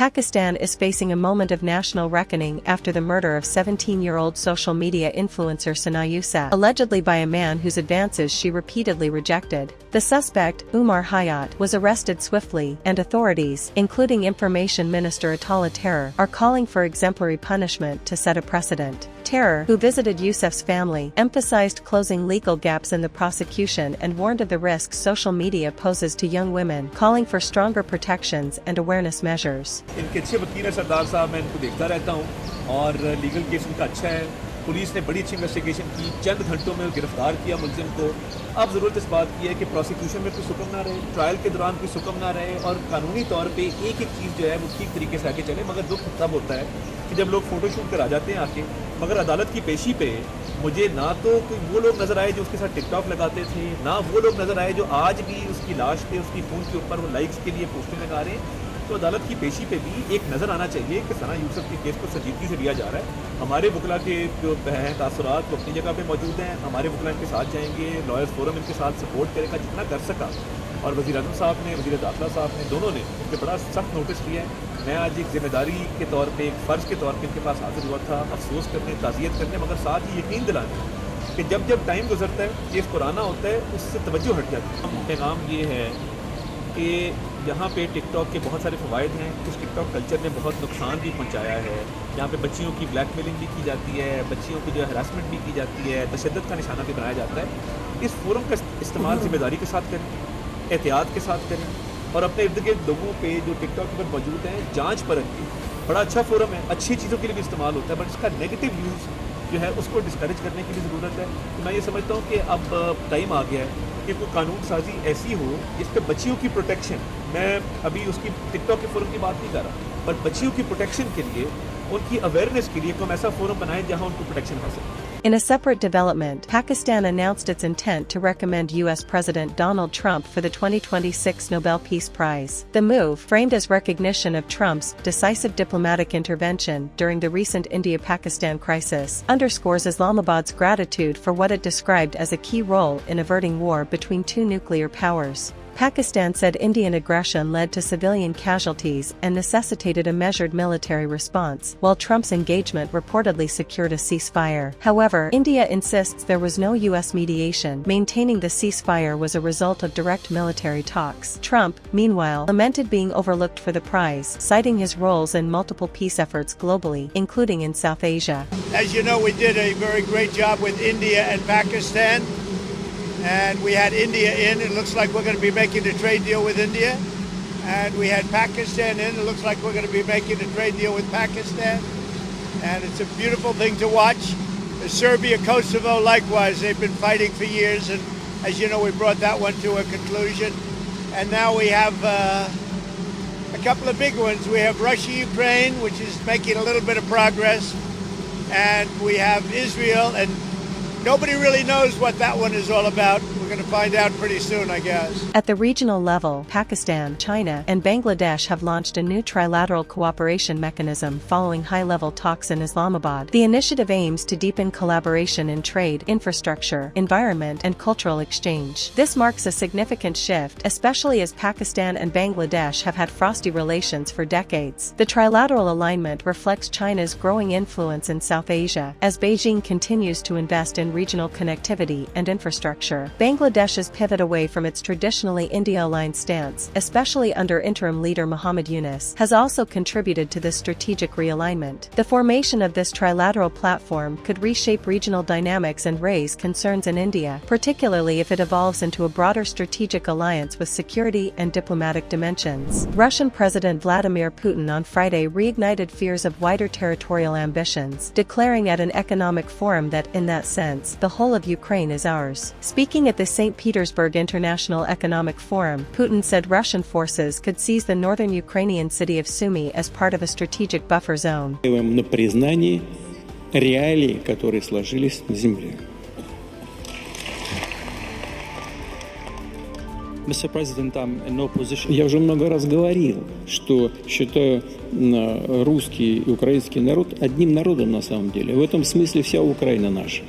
Pakistan is facing a moment of national reckoning after the murder of 17-year-old social media influencer Sana Yousaf, allegedly by a man whose advances she repeatedly rejected. The suspect, Umar Hayat, was arrested swiftly, and authorities, including Information Minister Atullah Tahir, are calling for exemplary punishment to set a precedent. Tahir, who visited Yousaf's family, emphasized closing legal gaps in the prosecution and warned of the risks social media poses to young women, calling for stronger protections and awareness measures. इनके अच्छे वकील हैं सरदार साहब, मैं इनको देखता रहता हूँ और लीगल केस इनका अच्छा है। पुलिस ने बड़ी अच्छी इन्वेस्टिगेशन की, चंद घंटों में गिरफ्तार किया मुलजिम को। अब ज़रूरत इस बात की है कि प्रोसिक्यूशन में कोई सुकम ना रहे, ट्रायल के दौरान कोई सुकम ना रहे और कानूनी तौर पे एक एक चीज़ जो है वो ठीक तरीके से आगे चले। मगर दुख तब होता है कि जब लोग फ़ोटोशूट कर आ जाते हैं आके, मगर अदालत की पेशी पे मुझे ना तो कोई वो लोग नज़र आए जो उसके साथ टिकटॉक लगाते थे, ना वो लोग नज़र आए जो आज भी उसकी लाश पे, उसकी खून के ऊपर वो लाइक्स के लिए पोस्टें लगा रहे हैं। तो अदालत की पेशी पे भी एक नज़र आना चाहिए कि सना यूसुफ के केस को संजीदगी से लिया जा रहा है। हमारे वकला के जो हैं तासुरात वो अपनी जगह पे मौजूद हैं, हमारे वकला इनके साथ जाएंगे, लॉयर्स फोरम इनके साथ सपोर्ट करेगा जितना कर सका। और वज़ीर आज़म साहब ने, वज़ीर दाखिला साहब ने, दोनों ने इस पर बड़ा सख्त नोटिस लिया है। मैं आज एक ज़िम्मेदारी के तौर पर, एक फ़र्ज़ के तौर पर इनके पास हाजिर हुआ था, अफसोस करने, ताज़ियत करने, मगर साथ ही यकीन दिलाने कि जब जब टाइम गुजरता है, केस पुराना होता है, उससे तवज्जो हट जाती है। पैगाम ये है कि यहाँ पे टिकटॉक के बहुत सारे फ़वाइद हैं। इस टिकटॉक कल्चर ने बहुत नुकसान भी पहुँचाया है। यहाँ पे बच्चियों की ब्लैकमेलिंग भी की जाती है, बच्चियों की जो है हरासमेंट भी की जाती है, तशद्दुद का निशाना भी बनाया जाता है। इस फोरम का इस्तेमाल ज़िम्मेदारी के साथ करें, एहतियात के साथ करें और अपने इर्द गिर्द लोगों पे जो टिकटॉक पर मौजूद हैं जाँच परख की। बड़ा अच्छा फोरम है, अच्छी चीज़ों के लिए भी इस्तेमाल होता है, बट इसका नेगेटिव यूज़ जो है उसको डिस्करेज करने की भी ज़रूरत है। तो मैं ये समझता हूँ कि अब टाइम आ गया है कि कोई कानून साजी ऐसी हो जिस पे बच्चियों की प्रोटेक्शन, मैं अभी उसकी टिकटॉक के फोरम की बात नहीं कर रहा, पर बच्चियों की प्रोटेक्शन के लिए, उनकी अवेयरनेस के लिए कोई ऐसा फोरम बनाए जहां उनको प्रोटेक्शन हासिल। In a separate development, Pakistan announced its intent to recommend U.S. President Donald Trump for the 2026 Nobel Peace Prize. The move, framed as recognition of Trump's decisive diplomatic intervention during the recent India-Pakistan crisis, underscores Islamabad's gratitude for what it described as a key role in averting war between two nuclear powers. Pakistan said Indian aggression led to civilian casualties and necessitated a measured military response, while Trump's engagement reportedly secured a ceasefire. However, India insists there was no U.S. mediation, maintaining the ceasefire was a result of direct military talks. Trump, meanwhile, lamented being overlooked for the prize, citing his roles in multiple peace efforts globally, including in South Asia. As you know, we did a very great job with India and Pakistan. And we had India in. It looks like we're going to be making a trade deal with India. And we had Pakistan in. It looks like we're going to be making a trade deal with Pakistan. And it's a beautiful thing to watch. Serbia, Kosovo, likewise, they've been fighting for years. And as you know, we brought that one to a conclusion. And now we have a couple of big ones. We have Russia, Ukraine, which is making a little bit of progress. And we have Israel, and nobody really knows what that one is all about. We're going to find out pretty soon, I guess. At the regional level, Pakistan, China, and Bangladesh have launched a new trilateral cooperation mechanism following high-level talks in Islamabad. The initiative aims to deepen collaboration in trade, infrastructure, environment, and cultural exchange. This marks a significant shift, especially as Pakistan and Bangladesh have had frosty relations for decades. The trilateral alignment reflects China's growing influence in South Asia, as Beijing continues to invest in regional connectivity and infrastructure. Bangladesh's pivot away from its traditionally India-aligned stance, especially under interim leader Muhammad Yunus, has also contributed to this strategic realignment. The formation of this trilateral platform could reshape regional dynamics and raise concerns in India, particularly if it evolves into a broader strategic alliance with security and diplomatic dimensions. Russian President Vladimir Putin on Friday reignited fears of wider territorial ambitions, declaring at an economic forum that, in that sense, the whole of Ukraine is ours. Speaking at the St. Petersburg International Economic Forum, Putin said Russian forces could seize the northern Ukrainian city of Sumy as part of a strategic buffer zone. На признании реалий, которые сложились на земле. Mr. President, I'm in no position. Я уже много раз говорил, что считаю русский и украинский народ одним народом на самом деле. В этом смысле вся Украина наша.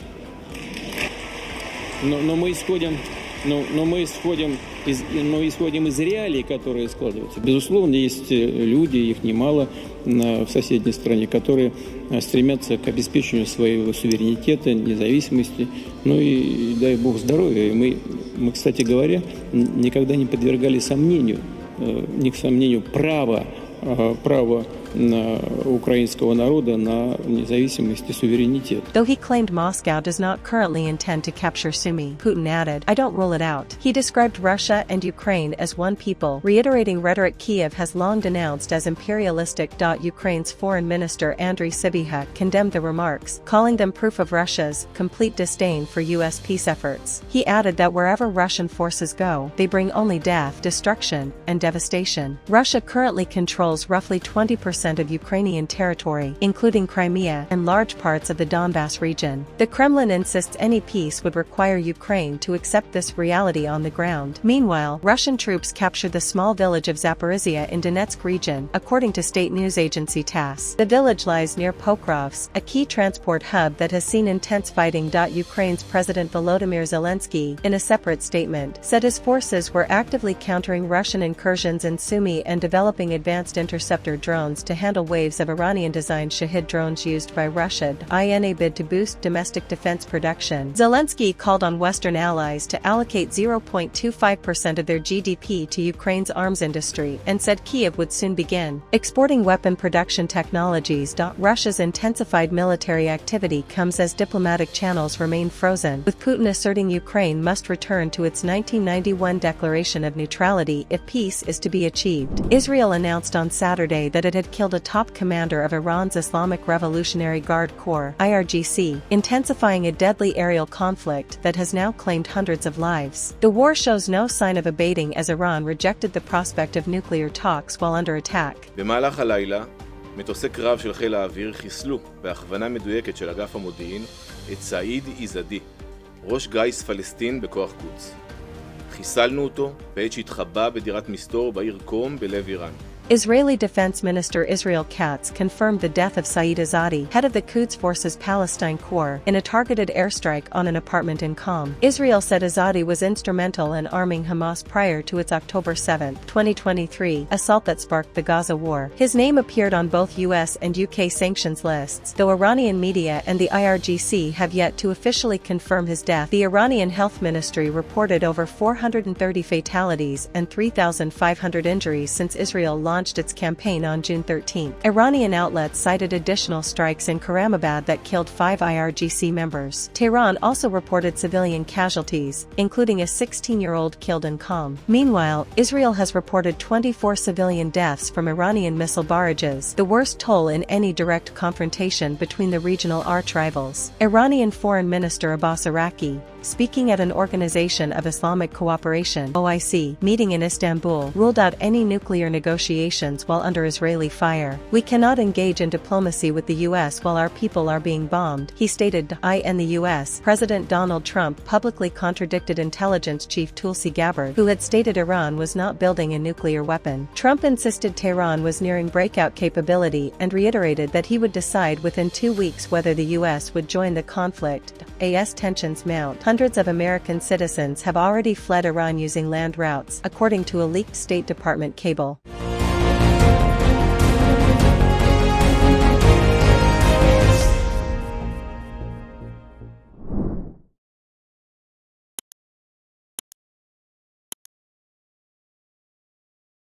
Но мы исходим но исходим из реалий, которые складываются. Безусловно, есть люди, их немало в соседней стране, которые стремятся к обеспечению своего суверенитета, независимости, ну и дай бог здоровья. И мы, кстати говоря, никогда не подвергали сомнению, не к сомнению права украинского народа на независимость и суверенитет. Though he claimed Moscow does not currently intend to capture Sumy, Putin added, "I don't rule it out." He described Russia and Ukraine as one people, reiterating rhetoric Kyiv has long denounced as imperialistic. Ukraine's foreign minister Andriy Sybiha condemned the remarks, calling them proof of Russia's complete disdain for U.S. peace efforts. He added that wherever Russian forces go, they bring only death, destruction, and devastation. Russia currently controls roughly 20% of Ukrainian territory, including Crimea and large parts of the Donbass region. The Kremlin insists any peace would require Ukraine to accept this reality on the ground. Meanwhile, Russian troops captured the small village of Zaporizhia in Donetsk region, according to state news agency TASS. The village lies near Pokrovsk, a key transport hub that has seen intense fighting. Ukraine's President Volodymyr Zelensky, in a separate statement, said his forces were actively countering Russian incursions in Sumy and developing advanced interceptor drones to handle waves of Iranian-designed Shahed drones used by Russia in a bid to boost domestic defense production. Zelensky called on Western allies to allocate 0.25% of their GDP to Ukraine's arms industry and said Kyiv would soon begin exporting weapon production technologies. Russia's intensified military activity comes as diplomatic channels remain frozen, with Putin asserting Ukraine must return to its 1991 declaration of neutrality if peace is to be achieved. Israel announced on Saturday that it had killed a top commander of Iran's Islamic Revolutionary Guard Corps (IRGC), intensifying a deadly aerial conflict that has now claimed hundreds of lives. The war shows no sign of abating as Iran rejected the prospect of nuclear talks while under attack. במהלך הלילה, מטוסי קרב של חיל האוויר חיסלו בהכוונה מדויקת של אגף המודיעין את סעיד עיזדי, ראש גיס פלסטין בכוח קודס. חיסלנו אותו בעת שהתחבא בדירת מסתור בעיר קום בלב איראן. Israeli Defense Minister Israel Katz confirmed the death of Saeed Azadi, head of the Quds Forces Palestine Corps, in a targeted airstrike on an apartment in Qom. Israel said Azadi was instrumental in arming Hamas prior to its October 7, 2023, assault that sparked the Gaza war. His name appeared on both US and UK sanctions lists, though Iranian media and the IRGC have yet to officially confirm his death. The Iranian Health Ministry reported over 430 fatalities and 3,500 injuries since Israel launched its campaign on June 13. Iranian outlets cited additional strikes in Karamabad that killed 5 IRGC members. Tehran also reported civilian casualties, including a 16-year-old killed in Qom. Meanwhile, Israel has reported 24 civilian deaths from Iranian missile barrages, the worst toll in any direct confrontation between the regional arch rivals. Iranian Foreign Minister Abbas Araqi, speaking at an Organization of Islamic Cooperation (OIC) meeting in Istanbul, ruled out any nuclear negotiations while under Israeli fire. "We cannot engage in diplomacy with the US while our people are being bombed," he stated. In the US, President Donald Trump publicly contradicted intelligence chief Tulsi Gabbard, who had stated Iran was not building a nuclear weapon. Trump insisted Tehran was nearing breakout capability and reiterated that he would decide within 2 weeks whether the US would join the conflict. As tensions mount, hundreds of American citizens have already fled Iran using land routes, according to a leaked State Department cable.